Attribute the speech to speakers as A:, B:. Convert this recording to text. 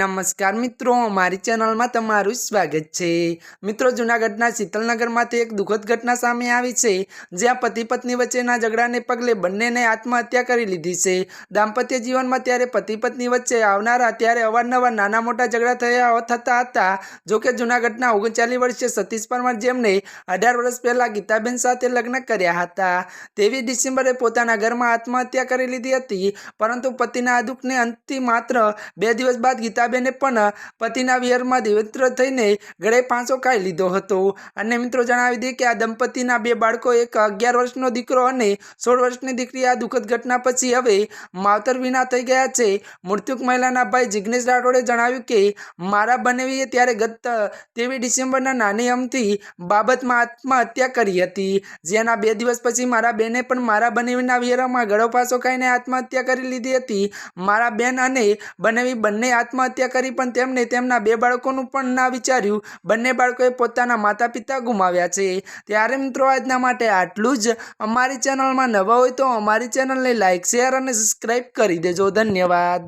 A: नमस्कार मित्रों, हमारी चैनल में तमारुं स्वागत है। मित्रों, जूनागढ़ना शीतलनगर में एक दुखद घटना सामे आई है, ज्यां पति पत्नी वच्चेना झगड़ाने पगले बंनेने आत्महत्या करी लीधी है। दाम्पत्य जीवन में त्यारे पति पत्नी वच्चे आवनारा त्यारे अवारनवार नाना मोटा झगड़ा थता हता। जो कि जूनागढ़ना 39 वर्षीय सतीश परमार जेमने 18 वर्ष पहला गीताबेन साथे लग्न कर्या हता, 23 डिसेम्बरे पोताना घरमां आत्महत्या करी लीधी हती। परंतु पतिना आ दुखने अंते मात्र 2 दिवस बाद गीताबेने पण पतिना विहारमां दिवत्र थईने गळे फांसो खाई लीधो हतो। अने मित्रों, जणावी दे के आ दंपतीना 2 बाळको, एक 11 वर्षनो दीकरो अने 16 वर्षनी दीकरी आ दुखद घटना पछी हवे मावतर विना थई गया छे। मृत्युक महिलाना भाई जिग्नेश राठोडे जणाव्युं के मारा बनेवीए त्यारे गत 23 डिसेम्बरना नानी अमथी बाबतमां आत्महत्या करी हती, जेना 2 दिवस पछी मारा बेने पण मारा बनेवीना विहारमां गळो फांसो खाईने आत्महत्या करी लीधी हती। मारा बेन अने बनेवी बंने आत्महत्या करी पण तेमणे तेमना 2 बाळकोनुं पण ना विचार्युं। बंने बाळकोए पोताना माता पिता गुमाव्या छे। त्यारे मित्रों, आजना माटे आटલું જ। अमारी चेनल में नवा होय तो अमारी चेनल ने लाइक, शेर और सब्सक्राइब करी देजो। धन्यवाद।